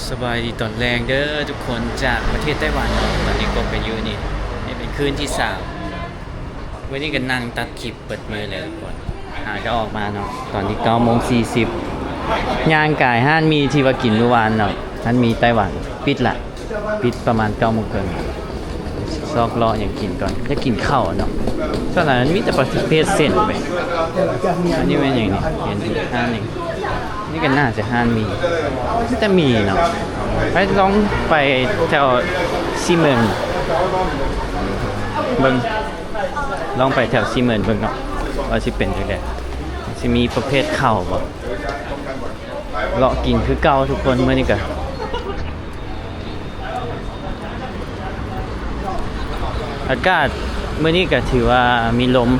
สบายดีตอนแรงเด้อทุกคนจากประเทศไต้หวันเนาะตอนนี้ก็ไปอยู่นี่เป็นคืนที่3วันนี้ก็นั่งตัดคลิปเปิดมือเลยทุกคนก็ออกมาเนาะตอนนี้9:40ย่างกายห้านมีที่ว่ากินเมื่อวานเนาะห้านมีไต้หวันปิดละปิดประมาณ9:30ซอกรออย่างกินก่อนจะกินข้าวเนาะตอนนั้นมีแต่ประเภทเส้นไปอันนี้เป็นอย่างนี้เห็นห้านนี่นี่ก็น่าจะห้านมีแต่มีเนาะไปลองไปแถวซีเมนเบิ่งลองไปแถวซีเมนเบิ่งเนาะว่าสิเป็นจังได๋สิมีประเภทข้าวบ่เลาะกินคือเก่าทุกคนมื้อนี้ก็อากาศมื้อนี้ก็ถือว่ามีลม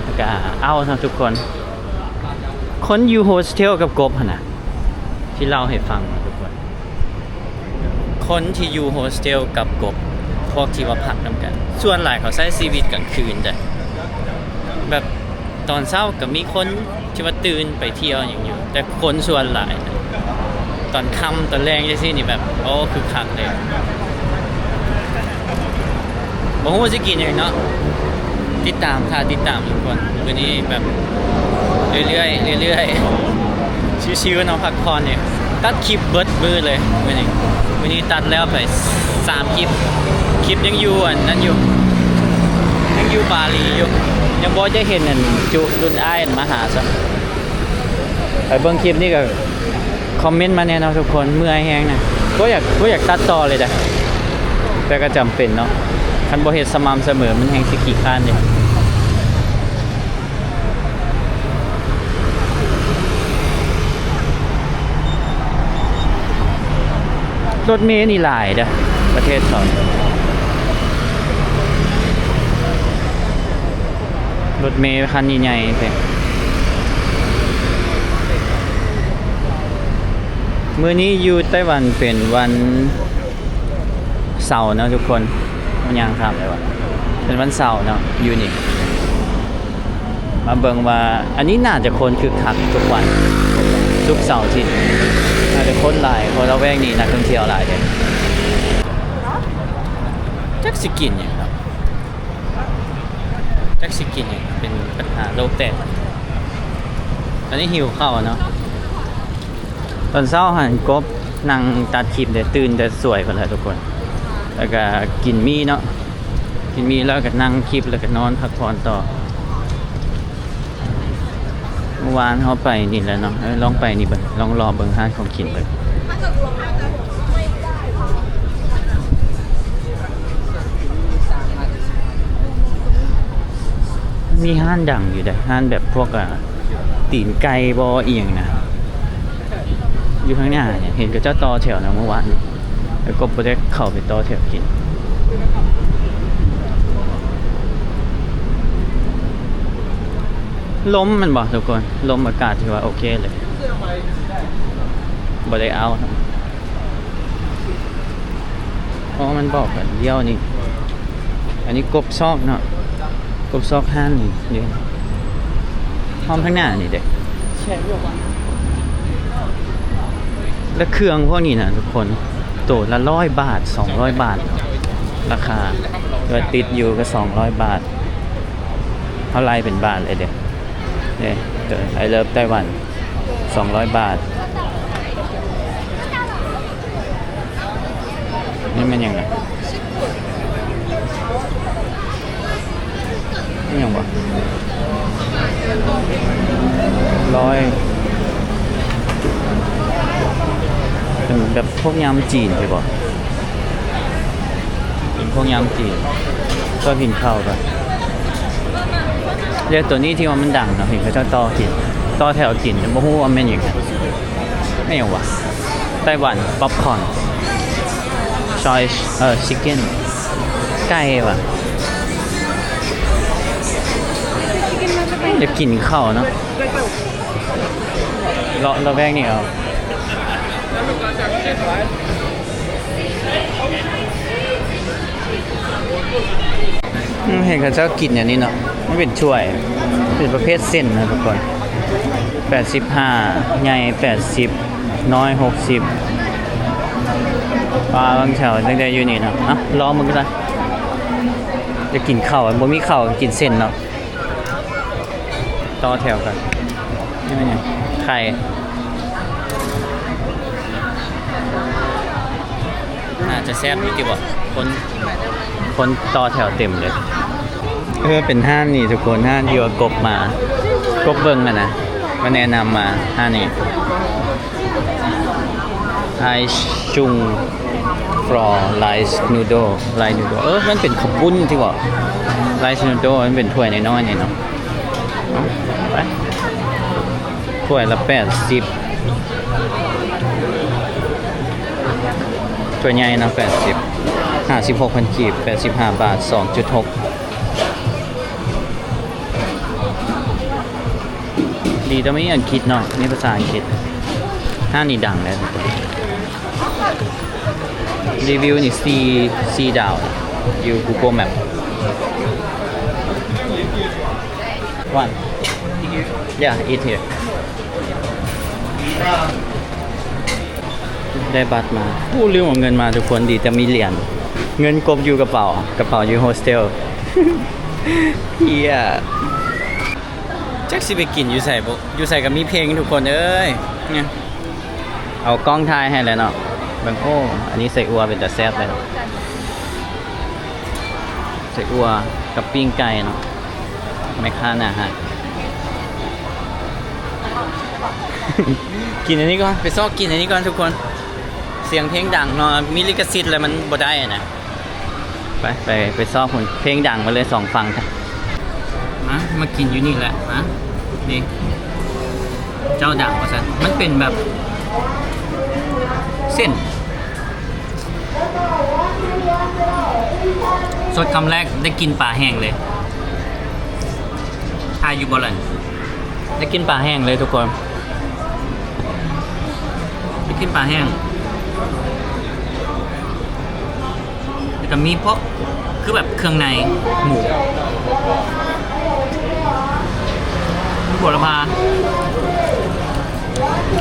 อากาศเอาเนาะทุกคนคนอยู่โฮสเทลกับกบหั่นน่ะที่เล่าให้ฟังทุกคนคนที่อยู่โฮสเทลกับกบพวกที่ว่าพักนำกันส่วนหลายเขาใช้ชีวิตกลางคืนแต่แบบตอนเช้าก็มีคนที่ว่าตื่นไปเที่ยวอย่างอยู่แต่คนส่วนหลายตอนค่ำตอนแรงจังซี่นี่แบบโอ้คือคักเลยบ่ฮู้ว่าสิกินหยังเนาะติดตามทุกคนมื้อนี้แบบเรื่อยๆชิวๆเนาะพักผ่อนเนี่ยตัดคลิปเบิดมื้อเลยมื้อนี้ตัดแล้วไป3คลิปยังอยู่อันนั้นอยู่ยังอยู่บาหลีอยู่ยังบ่ได้เห็นอันจุรุ่นอ้ายมาหาซะไปเบิ่งคลิปนี้ก็คอมเมนต์มาแน่เนาะทุกคนเมื่อยแฮงนะบ่อยากตัดต่อเลยแต่ก็จำเป็นเนาะคันบ่เฮ็ดสม่ำเสมอมันแฮงสิขี้คร้านเด้รถเมล์นี่หลายเด้อประเทศเขารถเมล์คันใหญ่ๆเด้มื้อนี้อยู่ไต้หวันเป็นวันเสาร์นะทุกคนมันยังครับเลยว่าเป็นวันเสาร์เนาะอยู่นี่มาเบิ่งว่าอันนี้น่าจะคนคึกคักทุกวันทุกเสาร์อาทิตย์น่าจะคนหลายเพราะเราแวกนี้นักท่องเที่ยวหลายเด้จักสิกินหยังครับจักสิกินหยังเป็นปัญหาโลกแตกตอนนี้หิวข้าวเนาะตอนเช้าหันกบนั่งตัดคลิปเด้ตื่นแต่สวยคนละทุกคนแล้วก็กินมีเนาะกินมีแล้วก็นั่งคลิปแล้วก็นอนพักผ่อนต่อเมื่อวานเขาไปนี่แหละเนาะลองไปนี่เบิ่งลองรอเบิ่งห้างของกินเบิ่งมีห้านดังอยู่ได้ห้านแบบพวกตีนไก่บ่เอียงนะอยู่ข้างหน้าเนี่ยเห็นกับเจ้าต่อแถวนะเมื่อวานแล้วก็บ่ได้เข้าไปต่อแถวกินลมมันบอกทุกคนลมอากาศถือว่าโอเคเลยบ่ได้เอาครับเพราะมันบอกกันเดียวนี่อันนี้กบซอกเนาะกบซอกห้านนี่นี่ห้องข้างหน้านี่เด็กและเครื่องพวกนี้นะทุกคนตัวละ100 บาท200 บาทราคาโดยติดอยู่ก็200 บาทเท่าไรเป็นบาทเลยเด็กเนี่ยไอเลิฟไต้หวัน200 บาทนี่มันยังไงนี่ยังบ่100เป็นแบบพวกยำจีนใช่ป่ะเป็นพวกยำจีนก็กินข้าวกันเรียกตัวนี้ที่ว่ามันดังเนาะเห็นเขาเจ้าต่อกินต่อแถวกินแต่ไม่รู้ว่ามันอย่างไรไม่อย่างวะไต้หวันป๊อปคอร์นชอยชิคเก้นไก่ว่ะเดี๋ยวกินข้าวเนาะเราแวกนี่เอาเห็นเขาเจ้ากินอย่างนี้เนาะไม่เป็นช่วยเป็นประเภทเส้นนะทุกคน85ใหญ่80น้อย60 ปลาบางแถวตั้งแต่อยู่นี่เนาะอ่ะรอมึงก็ได้จะกินข้าวบ่มีข้าวกินเส้นเนาะต่อแถวกันนี่เป็นไงไข่น่าจะแซ่บอยู่ที่บ่คนต่อแถวเต็มเลยเป็นห้านนี่ทุกคนห้านที่ว่ากบมากบเบิ้งอะนะมาแนะนำมาห้านนี่ไอชุงฟรอไลซ์นูโดไลซ์นูโดมันเป็นขบุ้นที่บอกไลซ์นูโดมันเป็นถ้วยน้อยๆนี่เนาะไปถ้วยละ80ถ้วยใหญ่เนาะ80 56,000 กีบ85 บาท 2.6ดีแต่ไม่อังกฤษเนาะนี่ภาษาอังกฤษห้านี่ดังเลยรีวิวนี่4 ดาวอยู่ Google Map 1 yeah eat here ได้บัตรมาผู้ลืมเอาเงินมาทุกคนดีแต่มีเหรียญเงินกบอยู่กระเป๋าอยู่โฮสเทลเฮียจักสิไปกินอยู่ใส่บ่อยู่ใส่กับมีเพลงทุกคนเอ้ยเนี่ยเอากล้องถ่ายให้เลยเนาะบางโอ้อันนี้ใส่อัวเป็นแต่แซ่บเลยใส่อัวกับปิ้งไก่เนาะไม่ค้านะฮะ กินอันนี้ก่อนไปซอกกินอันนี้ก่อนทุกคนเสียงเพลงดังเนาะมีลิขสิทธิ์อะไรมันบ่ได้อะนะไปซอกคนเพลงดังมาเลย2 ฟังค่ะมากินอยู่นี่แหละนะนี่เจ้าดังว่าซั่นมันเป็นแบบเส้นสดคำแรกได้กินปลาแห้งเลยทายอยู่บ่ล่ะได้กินปลาแห้งเลยทุกคนได้กินปลาแห้งแต่มีพวกคือแบบเครื่องในหมูบวรพา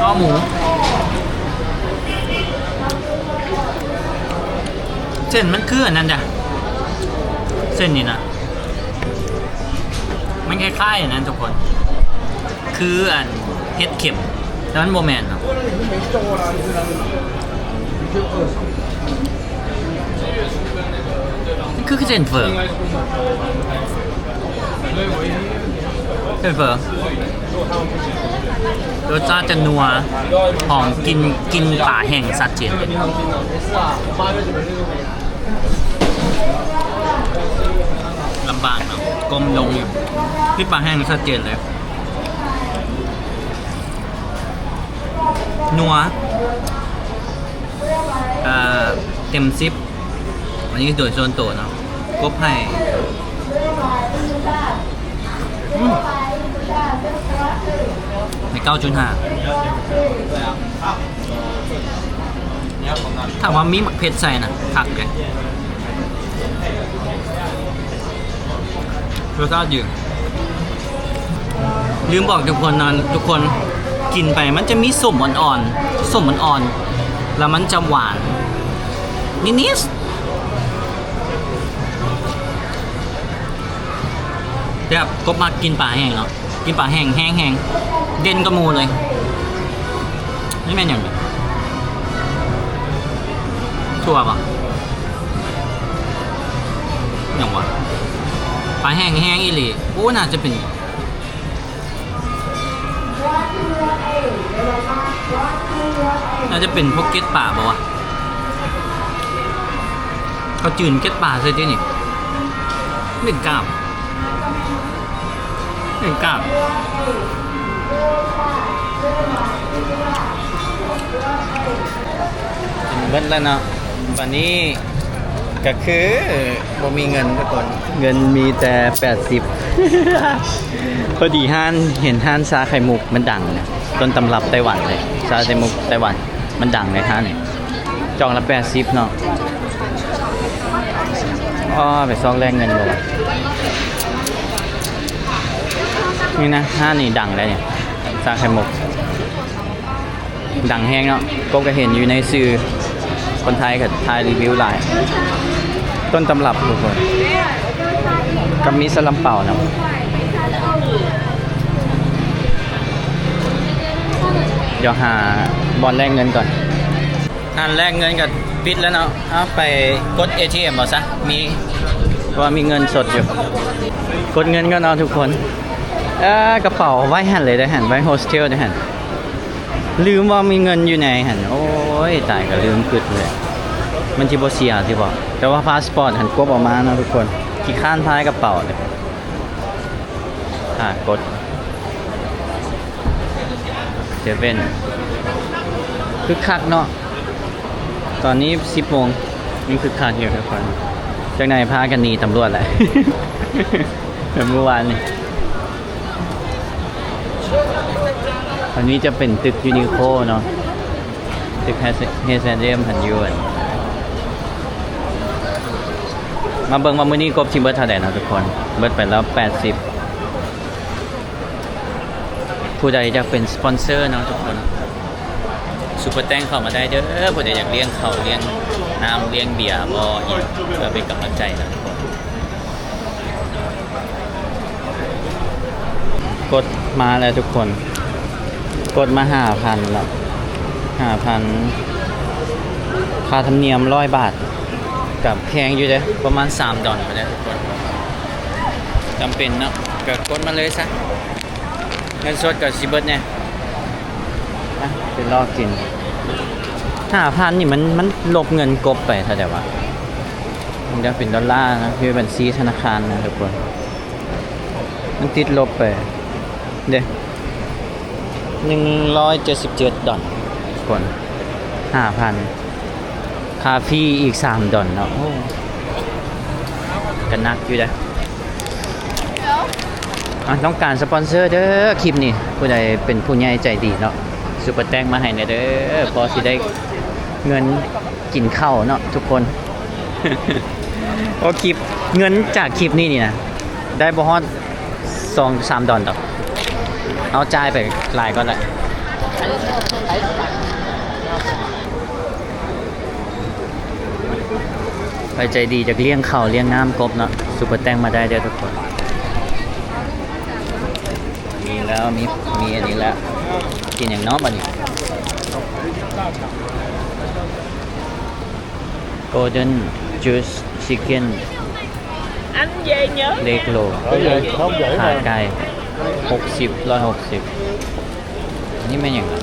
อ้อหมูเส้นมันคืออันนั้นจ้ะเส้นนี่นะมันคล้ายๆอย่างนั้นทุกคนคืออันเฮ็ดเข็มแต่มันโมแมนเนาะคือเส้นเฟิร์รสชาติจะนัวหอมกินป่าแห้งสัดเจนเลยลำบากเนาะกลมลงอยู่ที่ป่าแห้งสัดเจนเลยนัวเต็ม10อันนี้โดยโซนโตเนาะกบให้ใน9.5ถ้าว่ามีหมักเผ็ดใส่น่ะผักเลยรสชาติดีลืมบอกทุกคนนะทุกคนกินไปมันจะมีส้มอ่อนๆแล้วมันจะหวานนิดๆแบบกบมากินปลาแห้งเนาะกินปลาแห้งเด่นกระมูเลยนี่แม่นอย่างไรชัวร์ปะอย่างวะปลาแห้งอีหลีโอ้น่าจะเป็นพวกเก็ตป่าปะวะเขาจืนเก็ตป่าใช่ไหมนี่เป็นกล้ามเบิ้ลแล้วเนาะวันนี้ก็คือบ่มีเงินทุกคนเงินมีแต่80พอดีเห็นห้านชาไข่มุกมันดังเนี่ยต้นตำรับไต้หวันเลยชาไข่มุกไต้หวันมันดังเลยห้านนี่จองละ80เนาะไปซองแลกเงินบ่นี่นะห้านี่ดังเลยเนี่ยชาไข่มุกดังแห้งเนาะก็เห็นอยู่ในสื่อ คนไทยกับไทยรีวิวหลาย ต้นตำรับทุกคนกับมีสลัมเป่านะเดี๋ยวหาบอลแลกเงินก่อนแลกเงินกับปิดแล้วเนาะเอาไปกด ATM เอาซะมีว่ามีเงินสดอยู่กดเงินก็นอนทุกคนกระเป๋าไว้หันเลยได้หันไว้โฮสเทลได้หันลืมว่ามีเงินอยู่ในหันโอ้ยตายก็ลืมกึดเลยมันจิบเสียที่บอกแต่ว่าพาสปอร์ตหันกบออกมานะทุกคนกี่ข้านท้ายกระเป๋าเลยกดเซเว่นคึกคักเนาะตอนนี้ 10 โมงนี่คึกคักอยู่ทุกคนจากไหนพากันหนีตำรวจแหละ เมื่อวานนี่อันนี้จะเป็นตึกยูนิโคเนาะตึกเฮเซนเดียมพันยวนมาเบิ่งว่ามื้อนี้กบชิมเบิร์ดเท่าไหร่นะทุกคนเบิร์ดไปแล้ว80ผู้ใดจะเป็นสปอนเซอร์เนาะทุกคนซุปเปอร์แตงเข้ามาได้เด้อผู้ใดอยากเลี้ยงเขาเลี้ยงน้ำเลี้ยงเบียร์บ่อีกเพื่อเป็นกำลังใจนะทุกคนกดมาแล้วทุกคนกดมา5,000แล้ว5,000ค่าธรรมเนียม100 บาทกับแพงอยู่เด้ประมาณ$3ไปแล้วทุกคนจำเป็นเนาะก็กดมาเลยซะเงินสดกับซิเบิร์ดเนี่ยไปรอกิน5,000นี่มันลบเงินกบไปเท่าไหร่วะมันจะเป็นดอลลาร์นะคือบัญชีธนาคารนะทุกคนมันติดลบไปเด้$177ทุกคน 5,000 ค่าฟรีอีก$3เนาะกันนักอยู่นะต้องการสปอนเซอร์เด้อคลิปนี้ผู้ใดเป็นผู้ใหญ่ใจดีเนาะซุปเปอร์แตงมาให้เด้อพอสิได้เงินกินข้าวเนาะทุกคน โอ้คลิปเงินจากคลิปนี้นี่นะได้บ่ฮอด$2-3ดอกเอาจ่ายไปหลายก็ได้ไปใจดีจากเลี้ยงข้าวเลี้ยงน้ำกบเนาะซุปเปอร์แตงมาได้เด้อทุกคนมีแล้วมีอันนี้แล้วกินอย่างน้อยบัดนี้ Golden Juice Chicken anh về nhớ เล็กโลขาไก่160อันนี้เป็นอย่างไร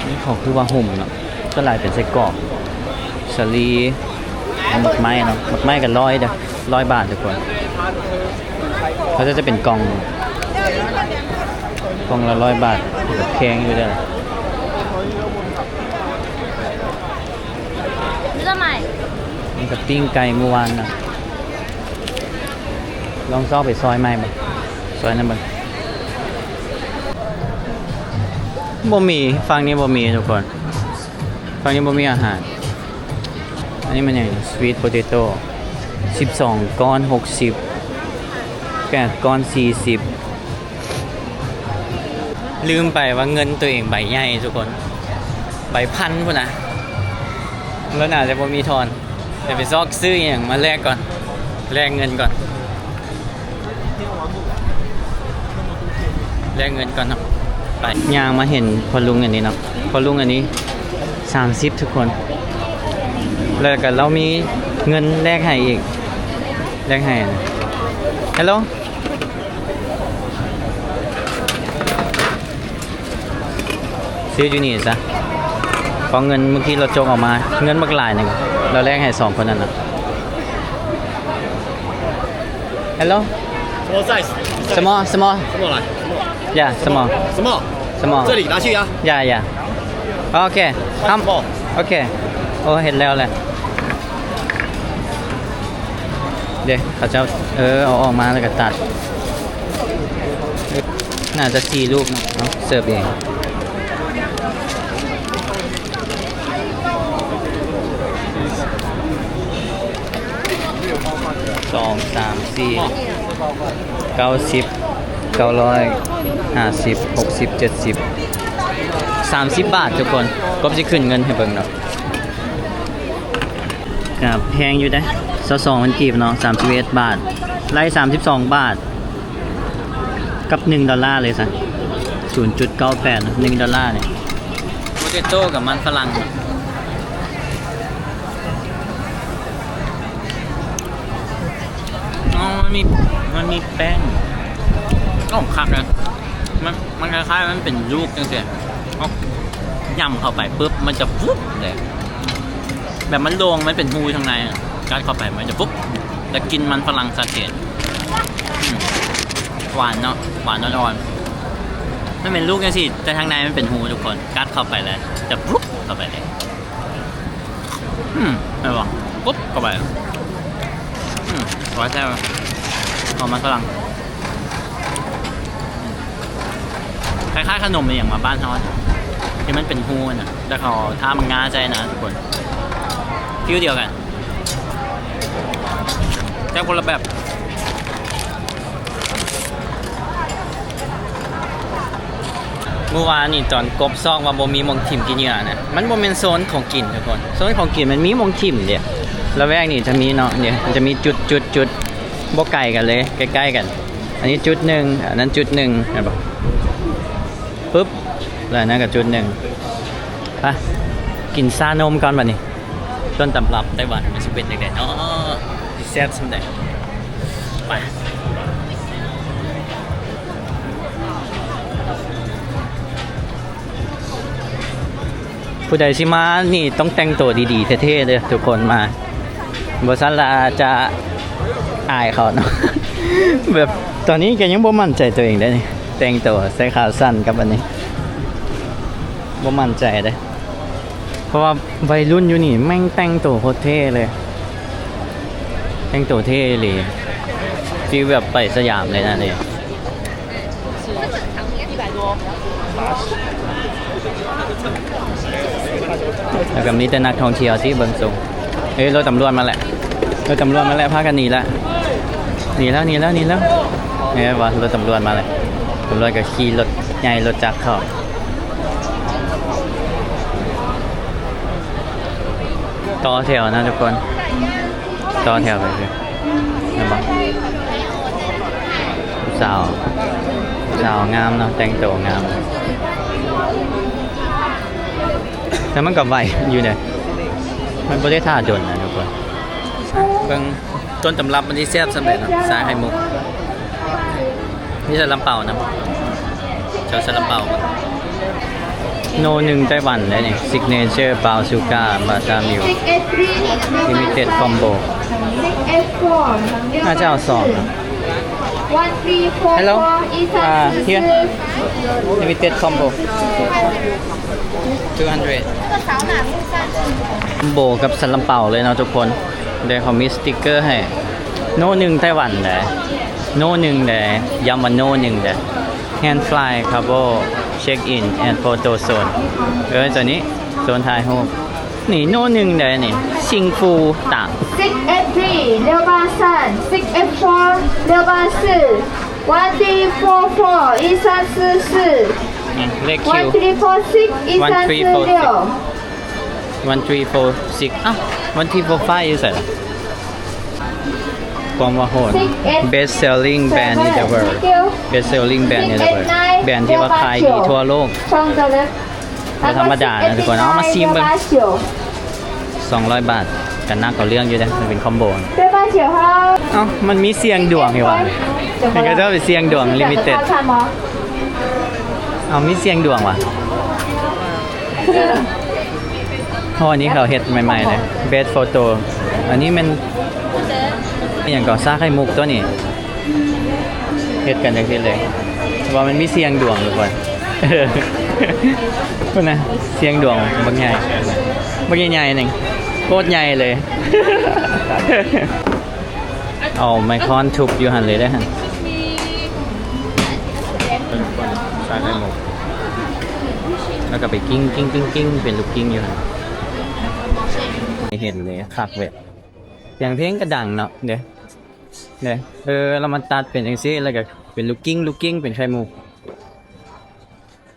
นี่เขาคือว่าหุ่มเนาะก็ลายเป็นไส้กรอกสลีหมกไม้เนาะหมกไม้กัน100 บาททุกคนเขาจะเป็นกล่องละ100 บาทแบบแพงอยู่ได้เลยนี่กับปิ้งไก่เมื่อวานนะลองซ้อไปซอยไม้บ้างซอยนั้นบ้างบ่มีฝั่งนี้บ่มีทุกคนฝั่งนี้บ่มีอาหารอันนี้มันอย่างสวีทโพเตโต้12 ก้อน 60 8 ก้อน 40ลืมไปว่าเงินตัวเองใบใหญ่ทุกคนใบพันพุ่นนะแล้วน่าจะบ่มีทอนเดี๋ยวไปซอกซื้ออย่างมาแลกก่อนแลกเงินก่อนแลกเงินก่อนเนาะไปย่างมาเห็นพอลุงอันนี้เนาะพอลุงอันนี้30ทุกคนแล้วก็เรามีเงินแลกให้อีกแลกให้นะฮัลโหลซื้ออยู่นี่ซะพอเงินเมื่อกี้เราจกออกมาเงินบักหลายหนึ่งเราแลกให้2 คนนั้นนะฮัลโหล small 来， yeah small 什么？ small 这里拿去呀。 yeah โอเคทำโอเคโอ้เห็นแล้วแหละเดี๋ยวเขาจะเอาออกมาแล้วก็ตัดน่าจะ4 ลูกเนาะเสิร์ฟเอง2 3 4 90 900 50 60 70 30 บาททุกคนก็จะขึ้นเงินให้เบิ่งเนาะครับแพงอยู่ได้22มันกีบเนาะ31 บาทไล่32 บาทกับ1 ดอลลาร์เลยซะ 0.98 1 ดอลลาร์เนี่ยโปเตโต้กับมันฝรั่งอ๋อมันมีแป้งก็คักนะมันคล้ายๆมันเป็นลูกจังซี่เอาย่ำเข้าไปปุ๊บมันจะปุ๊บเลยแบบมันโล่งมันเป็นหูข้างในการเข้าไปมันจะปุ๊บแต่กินมันฝรั่งชัดเจนหวานเนาะหวานอ่อนๆมันเป็นลูกจังซี่แต่ทางในมันเป็นหูทุกคนกัดเข้าไปแล้วจะปุ๊บเข้าไปเลยไม่บอกปุ๊บเข้าไปร้อยแท้เอามันฝรั่งคล้ายๆขนมอย่างมาบ้านเขาที่มันเป็นฮูน่ะแต่เขาถ้ามันง่าใจนะทุกคนฟิวเดียวกันแต่คนละแบบเมื่อวานนี่ตอนกบซอกว่าบ่มีมองถิ่มกินเหยื่อนะมันบ่เป็นโซนของกินทุกคนโซนของกินมันมีมองถิ่มเดียวแล้วแวกนี่จะมีเนาะเนี่ยมันจะมีจุดบ่ไกลกันเลยใกล้ๆกัน อันนี้จุดหนึ่งอันนั้นจุดหนึ่งเห็นปะปุ๊บแล้วนั่นกับจุดหนึ่งไปกินซานมก่อนบัดนี้ต้นตำรับไต้หวันมันจะเป็นยังไงเนาะแซ่บสำเร็จไปผู้ใดสิมานี่ต้องแต่งตัวดีๆเท่ๆเลยทุกคนมาบริษัทละจะอายเขาเนาะ แบบตอนนี้แกยังบ่มั่นใจตัวเองได้นี่แต่งตัวใส่ขาสั้นกับอันนี้บ่มั่นใจเลยเพราะว่าวัยรุ่นอยู่นี่แม่งแต่งตัวโคตรเท่เลยแต่งตัวเท่เลยฟีลแบบไปสยามเลยนะเนี่ยแล้วก็มีแต่นักท่องเที่ยวที่เบิ่งสูงเฮ้ยรถตำรวจมาแหละพากันหนีแล้วเนี่ยว่ารถตำรวจมาเลยตำรวจก็ขี่รถใหญ่รถจักรเข้าต่อแถวนะทุกคนต่อแถวไปเลยนะบ้างสาวงามเนาะแต่งตัวงามแต่มันกับไหวอยู่เนี่ยมันไม่ได้ท่าจนนะทุกคนเบิ่งต้นตำรับมันที่แซ่บสำเร็จเนาะสายไข่มุกนี่จะลำเป่านะเจ้าซาลำเป่าโนหนึ่งไต้หวันเลยนี่ซิกเนเจอร์เปาซูก้ามาซามิวลิมิเต็ดคอมโบน่าจะเอา2 Hello here limited combo 200โบกับซาลำเป่าเลยเนาะทุกคนเดี๋ยวเขามีสติ๊กเกอร์ให้โนหนึ่งไต้หวันเด้โนหนึ่งเด้ย้ำว่าโนหนึ่งเด้ hand fly cover check in and photo zone ตัวนี้โซนถ่ายรูปนี่โนหนึ่งเด้นี่ซิงฟูต่าง 6F3 683 6F4 684 1344 1344นี่เลขคิว 1346 1346 1346อ้าว1345อยู่ใส่ละความว่าโหด best selling band in the world best selling band in the world แบรนด์ที่ว่าขายดีทั่วโลกไม่ธรรมดานะทุกคนเอามาซิมเบิ่ง200 บาทกันนักกว่าเรื่องอยู่นะมันเป็นคอมโบเอ้ามันมีเสียงดวงอยู่ว่ะมันก็จะเป็นเสียงดวงลิมิเต็ดเอามีเสียงดวงว่ะเพราะอันนี้เขาเฮ็ดใหม่ๆเลยเบสโฟโต้อันนี้มันอย่างก่อซาไข่มุกตัวนี้เฮ็ดกันจังซี่เลยว่ามันมีเสียงดวงทุกคนพุ่นนะเสียงดวงบางใหญ่ใหญ่ๆนึงโคตรใหญ่เลยเอาไมคอนทุบอยู่หั่นเลยได้หั่นซาไข่มุกแล้วก็ไปกิ้งเป็นลูกกิ้งอยู่หั่นเห็นเลยคักเว้ยเสียงเพลงก็ดังเนาะเดี๋ยวเรามาตัดเป็นจังซี่แล้วก็เป็นลูกกิ้งเป็นไข่มุก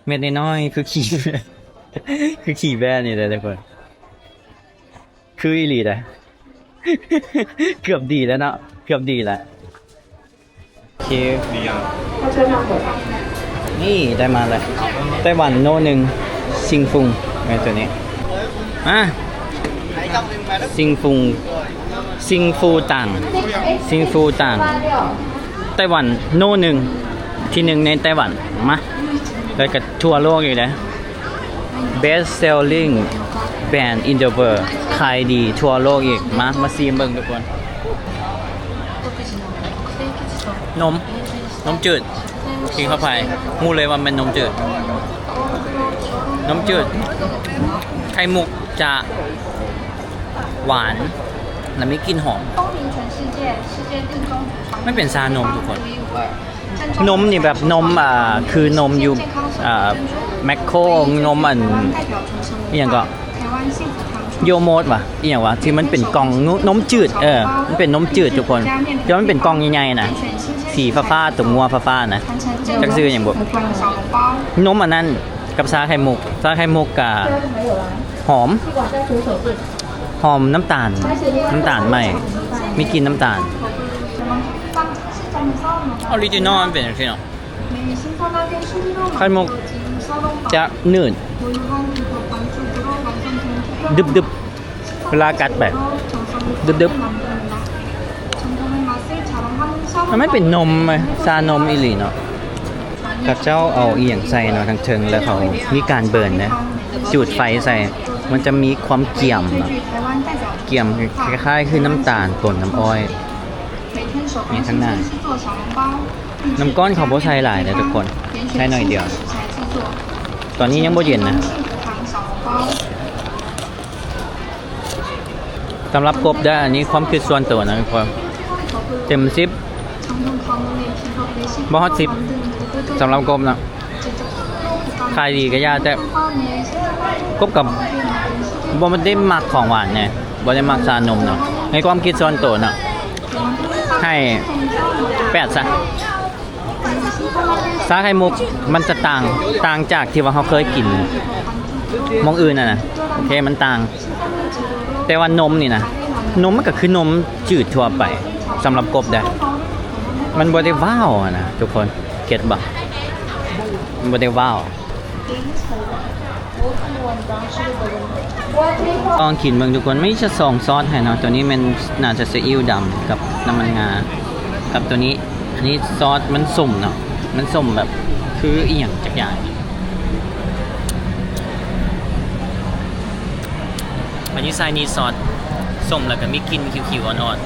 เม็ดน้อยๆคือขี้ คือขี่แบนนี่เลยทุกคนคืออีหลีเลย เกือบดีแล้วเนาะเกือบดีแล้วโอเคนี่ได้มาเลยไต้หวันโนหนึ่งซิงฟุงไงตัวนี้ซิงฟุงซิงฟูต่างซิงฟูต่างไต้หวันโนหนึ่งที่หนึ่งในไต้หวันมาแล้วก็ทั่วโลกอยู่นะ best selling brand in the world ขายดีทั่วโลกอีกมาซีมเบิ่งทุกคนนมจืดกินเข้าไปมูเลยว่ามันนมจืดไข่มุกจะหวานและมีกลิ่นหอมไม่เป็นซานมทุกคนนมนี่แบบนมคือนมอยู่แมคโครนมอหย่างก็โยโมดว่ะอหย่างวะที่มันเป็นกล่องนมจืดมันเป็นนมจืดทุกคนที่มันเป็นกล่องใหญ่ๆนะสีฟ้าๆตัวงัวฟ้าๆนะจักซื้ออย่างบ่นมอันนั้นกับชาไข่มุกกับหอมน้ำตาลใหม่มีกลิ่นน้ำตาลออริจินอลมันเป็นอย่างไรเนาะไข่มุกจะหนืดดึบเวลากัดแบบดึบมันไม่เป็นนมไหมซานมอีหลีเนาะกับเจ้าเอาเอียงใส่เนาะทั้งเทิงแล้วเขามีการเบิร์นนะจุดไฟใส่มันจะมีความเกี่ยมคล้ายๆคือน้ำตาลป่นน้ำอ้อยนี่ข้างหน้าน้ำก้อนเขาบ่ใส่หลายนะทุกคนใช้หน่อยเดียวตอนนี้ยังบ่เย็นนะสำหรับกบได้อันนี้ความคิดส่วนตัวนะทุกคนเต็ม10บ่ฮอด10สำหรับกบนะขายดีก็ยากแต่กบกับบ่มันได้มักของหวานไงบ่ได้มักชานมเนาะในความคิดส่วนตัวเนาะให้8ซะชาไข่มุกมันจะต่างจากที่ว่าเขาเคยกินมองอื่นนะโอเคมันต่างแต่ว่านมนี่นะนมมันก็คือนมจืดทั่วไปสำหรับกบได้มันบ่ได้ว้าวนะทุกคนเก็ตบ่มันบ่ได้ว้าวลองกินเบิ่งทุกคนไม่ใช่2ซอสให้เนาะตัวนี้มันน่าจะซีอิ๊วดำกับน้ำมันงากับตัวนี้อันนี้ซอสมันสุ่มเนาะมันสุ่มแบบคืออีหยังจักอย่างอันนี้ใส่นี่ซอสส้มแล้วก็มีกลิ่นคิวๆอ่อน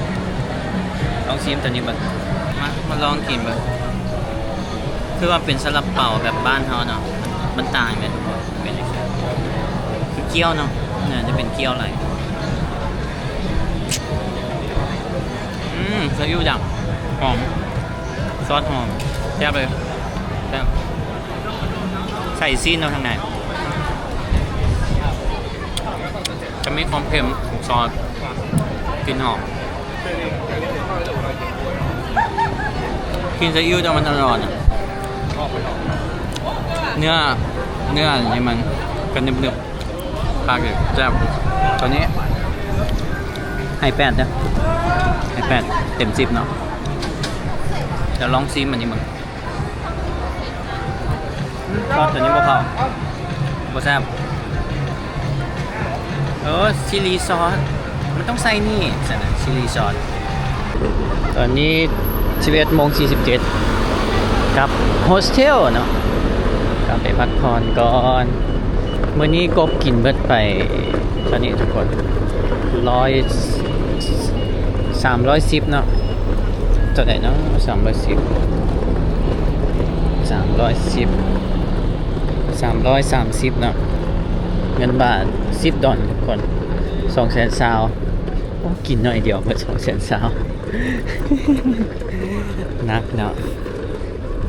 ๆลองชิมตัวนี้เบิ่งมาลองกินเบิ่งคือว่าเป็นซาลาเปาแบบบ้านเฮาเนาะมันต่างกันเป็นจังซี่คือเกี๊ยวเนาะเนี่ยจะเป็นเกี๊ยวอะไรซีอิ๊วดำหอมซอสหอมแซ่บเลยแซ่บใส่ซีนเอาทางไหนจะมีความเค็มของซอสกลิ่นหอมกินซีอิ๊วแต่มันอร่อยเนื้อนี่มันก็นึบๆปากเลยแซ่บตัวนี้ให้8นะให้8เต็ม10เนาะเดี๋ยวลองซิมอันนี้มึงซอสตัวนี้บ่พอบ่แซ่บชิลลี่ซอสมันต้องใส่นี่สินะชิลลี่ซอสตอนนี้ 11:47 กับโฮสเทลเนาะกลับไปพักผ่อนก่อนมื้อนี้กบกินเบิดไปตอนนี้ทุกคน310เนาะเท่าไหร่เนาะ330เนาะเงินบาท$10ทุกคน200,000ซาวกินหน่อยเดียวเพื่อ200,000ซาวนักเนาะ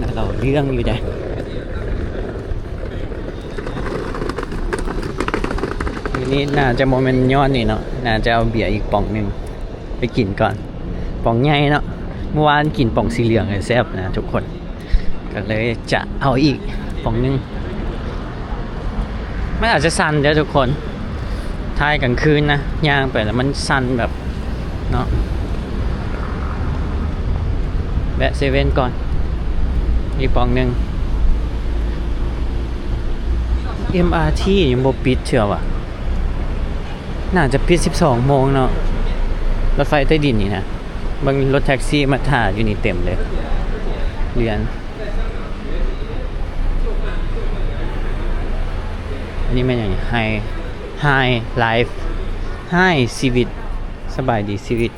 นักเราเรื่องอยู่ได้ทีนี้น่าจะโมเมนต์ย้อนนี่เนาะน่าจะเอาเบียร์อีกป่องหนึ่งไปกินก่อนป่องใหญ่เนาะเมื่อวานกินป่องสีเหลืองเลยแซ่บนะทุกคนก็เลยจะเอาอีกป่องหนึ่ง มันอาจจะสั่นเด้อทุกคนถ่ายกลางคืนนะย่างไปแล้วมันสั่นแบบเนาะแวะเซเว่นก่อนอีกปองหนึ่ง MRT ยังบ่ปิดเชื่อว่ะน่าจะปิด12 โมงเนาะรถไฟใต้ดินนี่นะบางรถแท็กซี่มาถ่ายอยู่นี่เต็มเลยเรียนอันนี้มันอย่างไฮไลฟ์ไฮชีวิตสบายดีชีวิต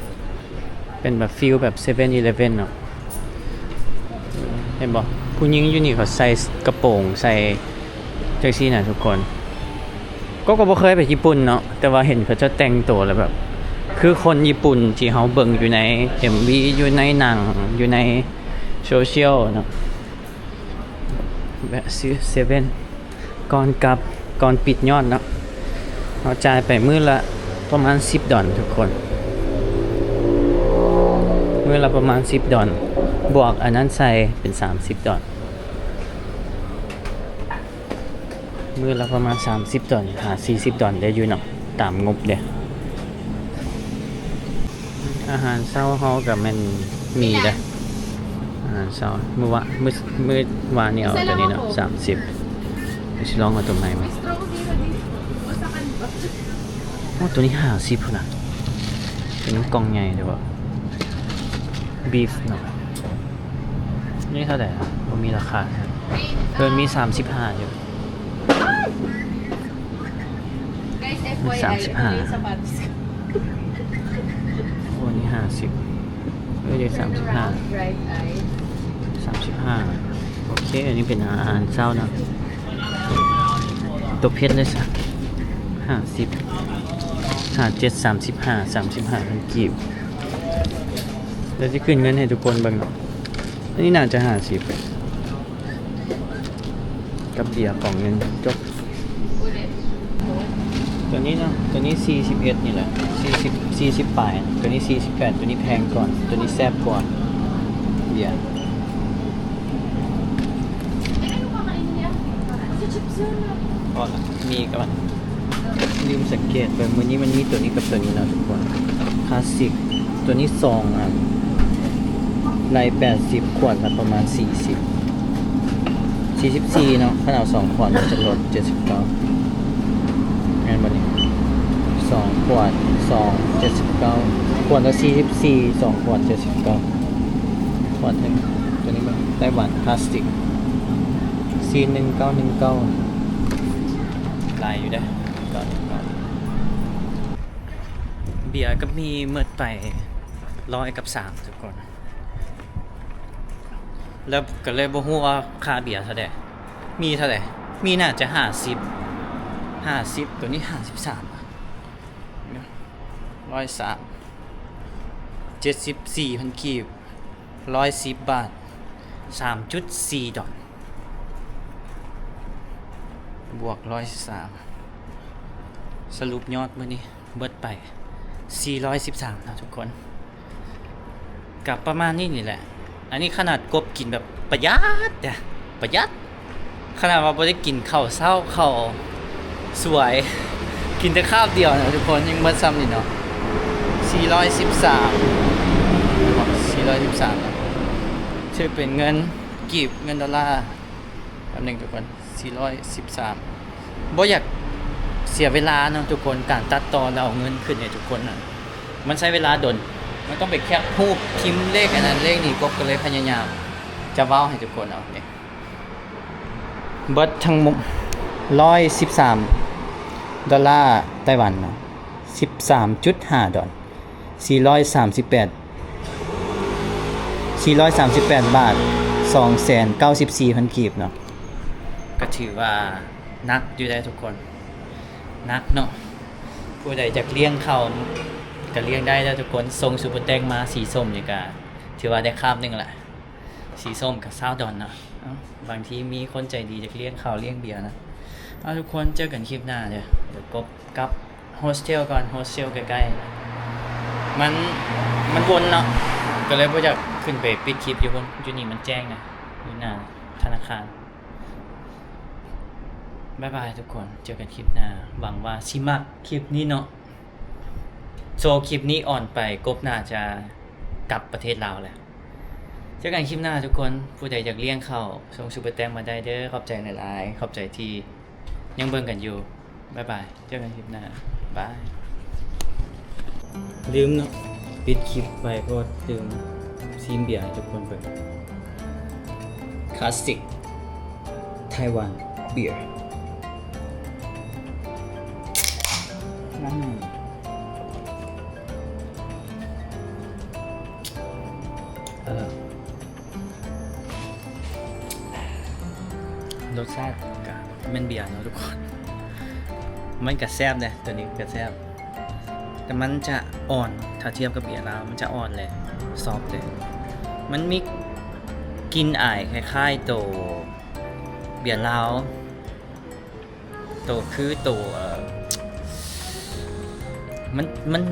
เป็นแบบฟิลแบบ7-Eleven เนาะเห็นบ่ผู้หญิงอยู่นี่เขาใส่กระโปรงใส่แท็กซี่น่ะทุกคนก็บ่เคยไปญี่ปุ่นเนาะแต่ว่าเห็นเขาจะแต่งตัวแล้วแบบคือคนญี่ปุ่นที่เขาเบิ่งอยู่ใน MV อยู่ในหนังอยู่ในโซเชียลเนาะแบบซื้อเซเว่นก่อนปิดยอดเนาะเราจ่ายไปมื้อละประมาณ$10ทุกคนมื้อละประมาณ$10บวกอันนั้นใส่เป็น$30มื้อละประมาณ$30หา$40ได้อยู่เนาะตามงบเด้อาหารเช้าเฮากับมันมีเด้อาหารเช้ามื้อวานนี่เอาตัวนี้เนาะ30สิลองเอาตัวใหม่มั้ยโอ้ตัวนี้50พุ่นน่ะตัวนี้กล่องใหญ่เด้อบ่บีฟเนาะนี่เท่าไหร่บ่มีราคาเพิ่นมี35อยู่35โอ้นี่50เอ้ยได้35โอเคอันนี้เป็นอาหารเช้านะตัวเพชรเลยสัก50 57 35มันกีบเดี๋ยวจะขึ้นเงินให้ทุกคนเบิ่งเนาะอันนี้น่าจะ50กับเบียร์กล่องนึงจบตัวนี้เนาะตัวนี้41นี่แหละ40ปลายตัวนี้48ตัวนี้แพงก่อนตัวนี้แซ่บกว่าเบียร์พอละมีกับมันลืมสังเกตไปมื้อนี้มันมีตัวนี้กับตัวนี้เนาะทุกคนคลาสสิกตัวนี้2อันไล่80ขวดละประมาณ44เนาะขนาด2ขวดมันจะลด79งั้นบ่นี่2ขวด279ขวดละ44 2ขวด79ขวดนึงตัวนี้มันไต้หวันพลาสติก41919ลายอยู่เด้ก่อนเบียร์ก็มีเมื่อไป100กับ3ทุกคนแล้วก็เลยบ่ฮู้ว่าค่าเบียร์เท่าใดมีเท่าใดมีน่าจะ50ตัวนี้53อ่ะ103 74,000กีบ110 บาท 3.4 ดอลบวก103สรุปยอดมื้อนี้เบิดไป413นะทุกคนกับประมาณนี้นี่แหละอันนี้ขนาดกบกินแบบประหยัดเนี่ยประหยัดขนาดว่าบ่ได้กินข้าวเช้าข้าวสวยกินแต่ข้าวเดียวนะทุกคนยังเบิดซ้ำนี่เนาะ413นะชื่อเป็นเงินกีบเงินดอลลาร์แป๊บนึงทุกคน413บ่อยากเสียเวลาเนาะทุกคนการตัดต่อแล้วเอาเงินขึ้นให้ทุกคนน่ะมันใช้เวลาดนมันต้องไปแคปรูปพิมพ์เลขอันนั้นเลขนี้ก็เลยพยายามจะเว้าให้ทุกคนเอาเนี่ยเบิดทั้งหมด113 ดอลลาร์ไต้หวันเนาะ 13.5 ดอล438 บาท 294,000 กีบเนาะก็ถือว่านักอยู่ได้ทุกคนนักเนาะผู้ใดจะเลี้ยงเขาก็เลี้ยงได้แล้วทุกคนทรงซูเปอร์แตงมาสีส้มนี่ก็ถือว่าได้คาบนึงแหละสีส้มกับ$20เนาะบางทีมีคนใจดีจะเลี้ยงเขาเลี้ยงเบียร์นะทุกคนเจอกันคลิปหน้าเดี๋ยวกบกับโฮสเทลก่อนโฮสเทลใกล้ๆมันวนเนาะก็เลยบ่อยากขึ้นไปปิดคลิปอยู่นี่มันแจ้งนะอยู่หน้าธนาคาร บ๊ายบายทุกคนเจอกันคลิปหน้าหวังว่าสิมักคลิปนี้เนาะโซคลิปนี้อ่อนไปกบน่าจะกลับประเทศลาวแหละเจอกันคลิปหน้าทุกคนผู้ใดอยากเลี้ยงเข้าส่งซุปเปอร์แตงมาได้เด้อขอบใจหลายๆขอบใจที่ยังเบิ่งกันอยู่บ๊ายบายเจอกันคลิปหน้าบายลืมเนาะปิดคลิปไปก็ลืมซีมเบียร์ให้ทุกคนเปิดคลาสสิกไต้หวันเบียร์รสชาติกับมันเบียร์เนาะทุกคน มันกระแซบเลยตัวนี้กระแซบแต่มันจะอ่อนถ้าเทียบกับเบียร์แล้วมันจะอ่อนเลยซอฟต์เลยมันมีกลินอายคล้ายๆตัวเบียร์ลาวตัวคือตัว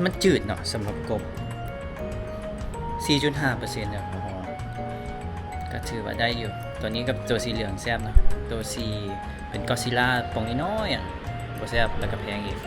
มันจืดเนาะสำหรับกบ 4.5% แอลกอฮอล์ก็ถือว่าได้อยู่ตัวนี้กับตัวสีเหลืองแซ่บเนาะตัวสีเป็นกอซิล่าปองน้อยๆอ่ะบ่แซ่บแล้วก็แพงอีก